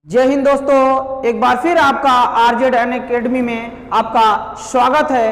जय हिंद दोस्तों, एक बार फिर आपका आरजेड अनअकैडमी में आपका स्वागत है।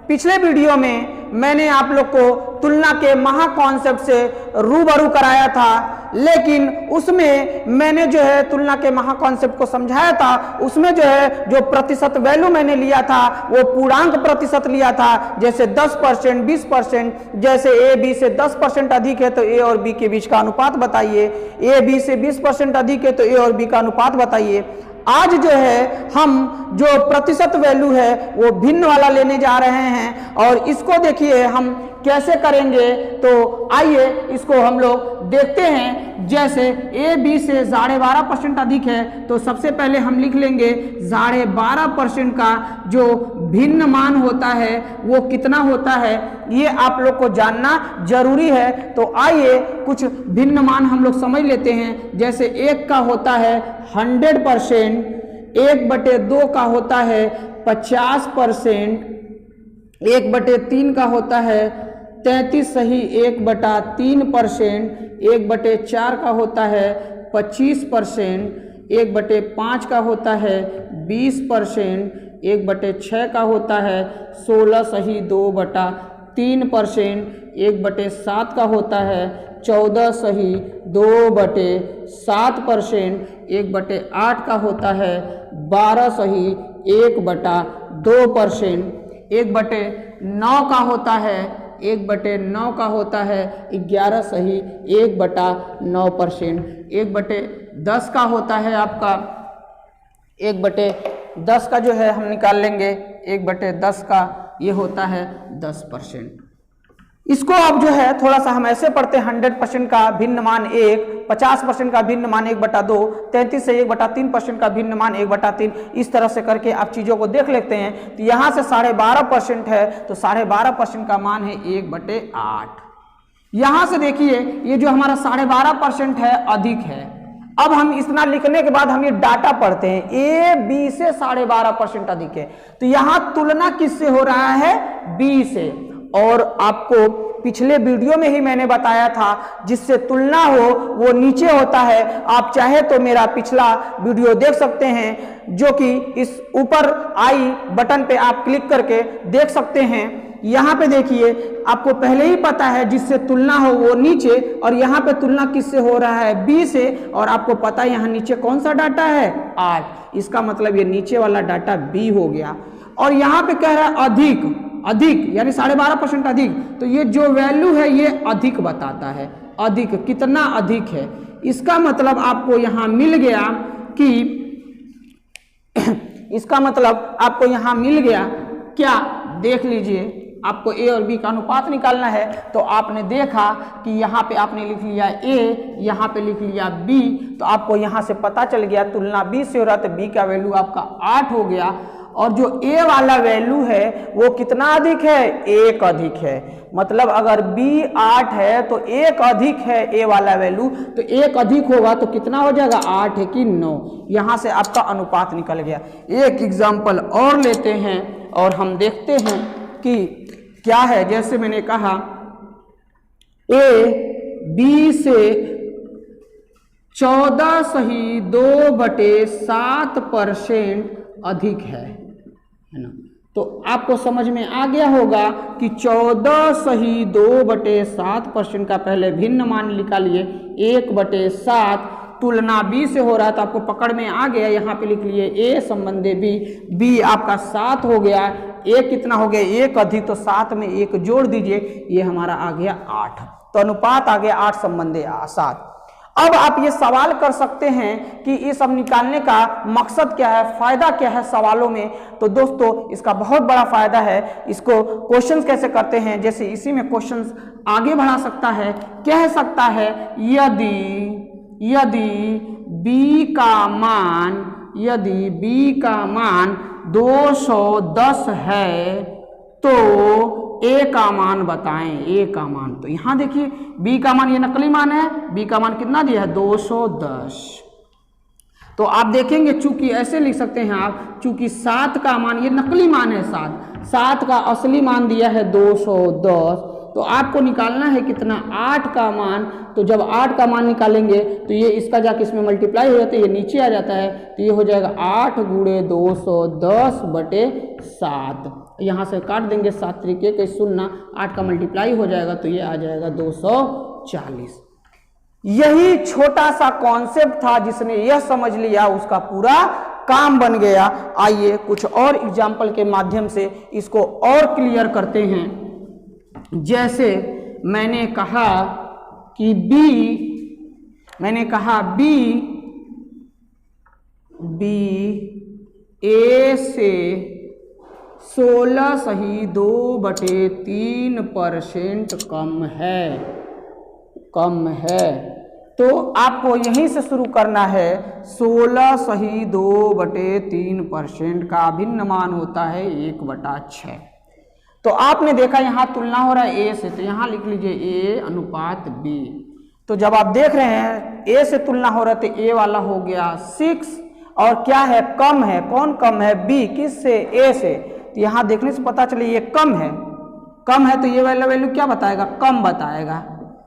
पिछले वीडियो में मैंने आप लोग को तुलना के महा कॉन्सेप्ट से रूबरू कराया था, लेकिन उसमें मैंने जो है तुलना के महा कॉन्सेप्ट को समझाया था। उसमें जो प्रतिशत वैल्यू मैंने लिया था वो पूर्णांक प्रतिशत लिया था, जैसे 10%, 20%। जैसे ए बी से 10% अधिक है तो ए और बी के बीच का अनुपात बताइए, ए बी से 20% अधिक है तो ए और बी का अनुपात बताइए। आज जो है हम जो प्रतिशत वैल्यू है वो भिन्न वाला लेने जा रहे हैं और इसको देखिए हम कैसे करेंगे। तो आइए इसको हम लोग देखते हैं। जैसे ए बी से 12.5% अधिक है तो सबसे पहले हम लिख लेंगे 12.5% का जो भिन्न मान होता है वो कितना होता है, ये आप लोग को जानना जरूरी है। तो आइए कुछ भिन्न मान हम लोग समझ लेते हैं। जैसे 1 का होता है 100%, 1/2 का होता है 50%, 1/3 का होता है 33 सही 1/3%, 1/4 का होता है 25%, 1/5 का होता है 20%, 1/6 का होता है 16 सही 2/3%, 1/7 का होता है 14 सही 2/7%, 1/8 का होता है 12 सही 1/2%, 1/9 का होता है 1/9 का होता है 11 सही 1/9%, 1/10 का होता है आपका 1/10 का जो है हम निकाल लेंगे 1/10 का ये होता है 10%। इसको अब जो है थोड़ा सा हम ऐसे पढ़ते हैं 100% का भिन्न मान 1, 50% का भिन्न मान 1/2, 33 से 1/3% का भिन्न मान 1/3। इस तरह से करके आप चीज़ों को देख लेते हैं। तो यहाँ से 12.5% है तो 12.5% का मान है 1/8। यहाँ से देखिए ये जो हमारा 12.5% है अधिक है। अब हम इतना लिखने के बाद हम ये डाटा पढ़ते हैं, ए बी से 12.5% अधिक है तो यहाँ तुलना किससे हो रहा है, बी से। और आपको पिछले वीडियो में ही मैंने बताया था जिससे तुलना हो वो नीचे होता है। आप चाहे तो मेरा पिछला वीडियो देख सकते हैं, जो कि इस ऊपर आई बटन पे आप क्लिक करके देख सकते हैं। यहाँ पे देखिए आपको पहले ही पता है जिससे तुलना हो वो नीचे, और यहाँ पे तुलना किससे हो रहा है, बी से। और आपको पता है यहाँ नीचे कौन सा डाटा है, 8। इसका मतलब ये नीचे वाला डाटा बी हो गया। और यहाँ पे कह रहा है अधिक, अधिक यानी 12.5% अधिक, तो ये जो वैल्यू है ये अधिक बताता है। अधिक कितना अधिक है, इसका मतलब आपको यहाँ मिल गया कि इसका मतलब आपको यहाँ मिल गया क्या, देख लीजिए। आपको ए और बी का अनुपात निकालना है तो आपने देखा कि यहाँ पे आपने लिख लिया ए, यहाँ पे लिख लिया बी, तो आपको यहाँ से पता चल गया तुलना बी से हो रहा तो बी का वैल्यू आपका 8 हो गया। और जो ए वाला वैल्यू है वो कितना अधिक है, 1 अधिक है। मतलब अगर बी 8 है तो 1 अधिक है ए वाला वैल्यू, तो 1 अधिक होगा तो कितना हो जाएगा, 8 है कि 9। यहाँ से आपका अनुपात निकल गया। एक एग्जाम्पल और लेते हैं और हम देखते हैं कि क्या है। जैसे मैंने कहा ए बी से 14 सही 2/7% अधिक है ना। तो आपको समझ में आ गया होगा कि 14 सही 2/7% का पहले भिन्न मान निकालिए 1/7। तुलना बी से हो रहा था, आपको पकड़ में आ गया। यहाँ पे लिख लिए ए संबंधी बी, बी आपका 7 हो गया। ए कितना हो गया, 1 अधिक, तो 7 में 1 जोड़ दीजिए, ये हमारा आ गया 8। तो अनुपात आ गया 8 संबंधी 7। अब आप ये सवाल कर सकते हैं कि ये सब निकालने का मकसद क्या है, फायदा क्या है सवालों में। तो दोस्तों इसका बहुत बड़ा फायदा है। इसको क्वेश्चंस कैसे करते हैं, जैसे इसी में क्वेश्चंस आगे बढ़ा सकता है, कह सकता है यदि b का मान 210 है तो a का मान बताएं, a का मान। तो यहां देखिए b का मान, ये नकली मान है, b का मान कितना दिया है, 210। तो आप देखेंगे चूंकि ऐसे लिख सकते हैं आप, चूंकि 7 का मान, ये नकली मान है 7 का असली मान दिया है 210, तो आपको निकालना है कितना, 8 का मान। तो जब 8 का मान निकालेंगे तो ये इसका जाके इसमें मल्टीप्लाई हो जाता है, ये नीचे आ जाता है, तो ये हो जाएगा 8 गुणे 210/7। यहाँ से काट देंगे 7 तरीके के 0, 8 का मल्टीप्लाई हो जाएगा तो ये आ जाएगा 240। यही छोटा सा कॉन्सेप्ट था, जिसने यह समझ लिया उसका पूरा काम बन गया। आइए कुछ और एग्जाम्पल के माध्यम से इसको और क्लियर करते हैं। जैसे मैंने कहा कि ए से 16.2/3% कम है। तो आपको यहीं से शुरू करना है। 16.2/3% का अभिन्न मान होता है 1/6। तो आपने देखा यहाँ तुलना हो रहा है ए से, तो यहाँ लिख लीजिए ए अनुपात बी। तो जब आप देख रहे हैं ए से तुलना हो रहा है तो ए वाला हो गया 6, और क्या है, कम है। कौन कम है, बी। किस से, ए से। तो यहाँ देखने से पता चले ये कम है तो ये वाला वैल्यू क्या बताएगा, कम बताएगा,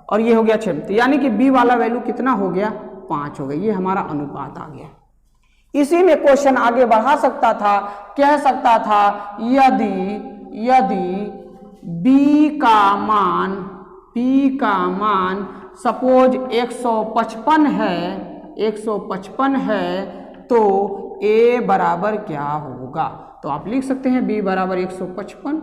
और ये हो गया 6। तो यानी कि बी वाला वैल्यू कितना हो गया, 5 हो गया। ये हमारा अनुपात आ गया। इसी में क्वेश्चन आगे बढ़ा सकता था, कह सकता था यदि बी का मान सपोज 155 है तो ए बराबर क्या होगा। तो आप लिख सकते हैं बी बराबर 155।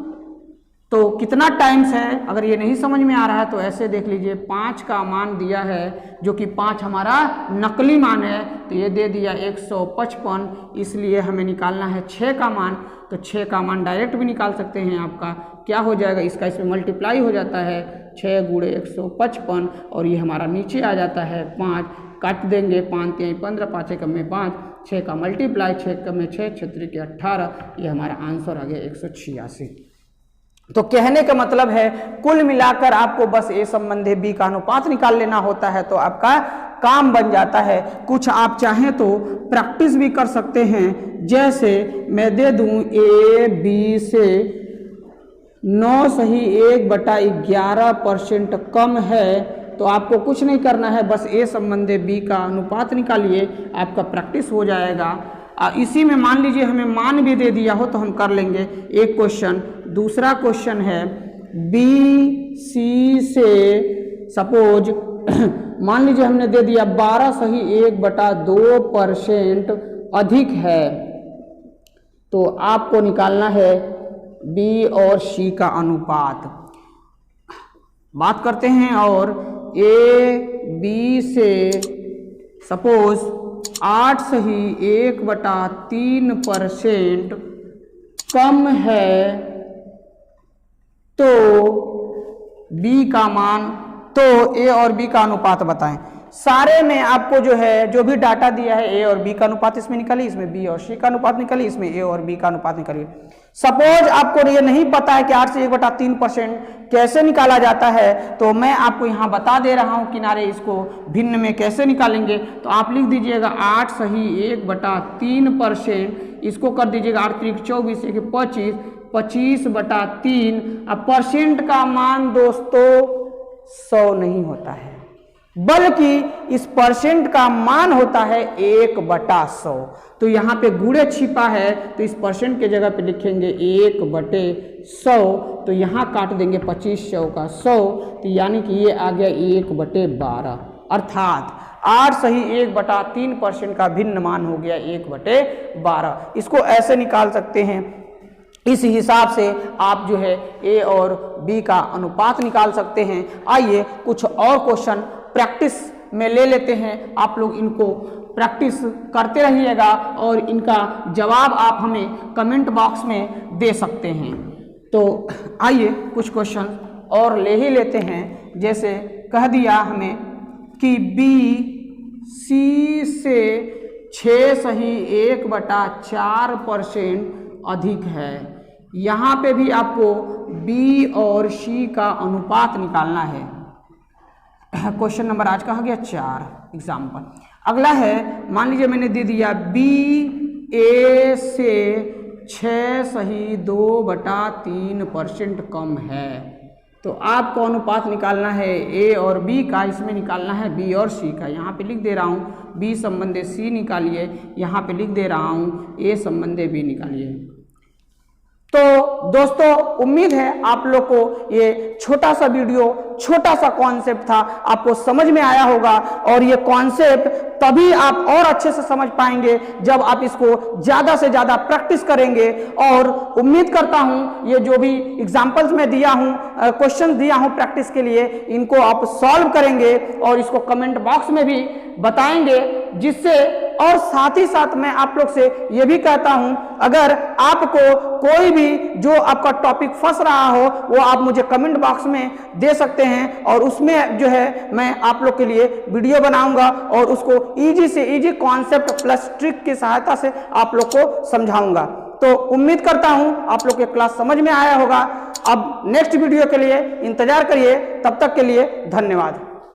तो कितना टाइम्स है, अगर ये नहीं समझ में आ रहा है तो ऐसे देख लीजिए, 5 का मान दिया है, जो कि 5 हमारा नकली मान है, तो ये दे दिया 155। इसलिए हमें निकालना है 6 का मान। तो 6 का मान डायरेक्ट भी निकाल सकते हैं। आपका क्या हो जाएगा, इसका इसमें मल्टीप्लाई हो जाता है, 6 गुणे 155, और ये हमारा नीचे आ जाता है 5। काट देंगे, 5 3 15, 5 1 में 5, 6 का मल्टीप्लाई, 6 में 6, 6 के 18, ये हमारा आंसर आ गया 186। तो कहने का मतलब है कुल मिलाकर आपको बस ए संबंधी बी का अनुपात निकाल लेना होता है, तो आपका काम बन जाता है। कुछ आप चाहें तो प्रैक्टिस भी कर सकते हैं। जैसे मैं दे दूं ए बी से 9.1/11% कम है, तो आपको कुछ नहीं करना है, बस ए संबंधी बी का अनुपात निकालिए, आपका प्रैक्टिस हो जाएगा। इसी में मान लीजिए हमें मान भी दे दिया हो तो हम कर लेंगे एक क्वेश्चन। दूसरा क्वेश्चन है बी सी से सपोज मान लीजिए हमने दे दिया 12.1/2% अधिक है, तो आपको निकालना है बी और सी का अनुपात। बात करते हैं, और ए बी से सपोज 8.1/3% कम है, तो बी का मान, तो ए और बी का अनुपात बताएं। सारे में आपको जो भी डाटा दिया है ए और बी का अनुपात इसमें निकालिए, इसमें बी और सी का अनुपात निकालिए, इसमें ए और बी का अनुपात निकालिए। सपोज आपको ये नहीं पता है कि 8 से 1/3% कैसे निकाला जाता है, तो मैं आपको यहाँ बता दे रहा हूँ किनारे, इसको भिन्न में कैसे निकालेंगे। तो आप लिख दीजिएगा 8.1/3%, इसको कर दीजिएगा 8 3 24 1 25, 25/3। अब परसेंट का मान दोस्तों 100 नहीं होता है, बल्कि इस परसेंट का मान होता है 1/100। तो यहाँ पे गुणे छिपा है, तो इस परसेंट के जगह पे लिखेंगे 1/100। तो यहाँ काट देंगे 2500 का 100, तो यानी कि ये आ गया 1/12, अर्थात 8.1/3% का भिन्न मान हो गया 1/12। इसको ऐसे निकाल सकते हैं। इस हिसाब से आप ए और बी का अनुपात निकाल सकते हैं। आइए कुछ और क्वेश्चन प्रैक्टिस में ले लेते हैं। आप लोग इनको प्रैक्टिस करते रहिएगा और इनका जवाब आप हमें कमेंट बॉक्स में दे सकते हैं। तो आइए कुछ क्वेश्चन और ले ही लेते हैं। जैसे कह दिया हमें कि बी सी से 6.1/4% अधिक है। यहाँ पे भी आपको बी और सी का अनुपात निकालना है। क्वेश्चन नंबर आज का हो गया 4 एग्जाम्पल। अगला है, मान लीजिए मैंने दे दिया बी ए से 6.2/3% कम है। तो तो आपको अनुपात निकालना है ए और बी का, इसमें निकालना है बी और सी का। यहाँ पे लिख दे रहा हूँ बी संबंधे सी निकालिए, यहाँ पे लिख दे रहा हूँ ए संबंधे बी निकालिए। तो दोस्तों उम्मीद है आप लोग को ये छोटा सा वीडियो, छोटा सा कॉन्सेप्ट था, आपको समझ में आया होगा। और ये कॉन्सेप्ट तभी आप और अच्छे से समझ पाएंगे जब आप इसको ज़्यादा से ज़्यादा प्रैक्टिस करेंगे। और उम्मीद करता हूँ ये जो भी एग्जाम्पल्स मैं दिया हूँ, क्वेश्चन दिया हूँ प्रैक्टिस के लिए, इनको आप सॉल्व करेंगे और इसको कमेंट बॉक्स में भी बताएंगे। जिससे और साथ ही साथ मैं आप लोग से ये भी कहता हूं, अगर आपको कोई भी जो आपका टॉपिक फंस रहा हो वो आप मुझे कमेंट बॉक्स में दे सकते हैं और उसमें जो है मैं आप लोग के लिए वीडियो बनाऊंगा और उसको इजी से इजी कॉन्सेप्ट प्लस ट्रिक की सहायता से आप लोग को समझाऊंगा। तो उम्मीद करता हूं आप लोग के क्लास समझ में आया होगा। अब नेक्स्ट वीडियो के लिए इंतजार करिए, तब तक के लिए धन्यवाद।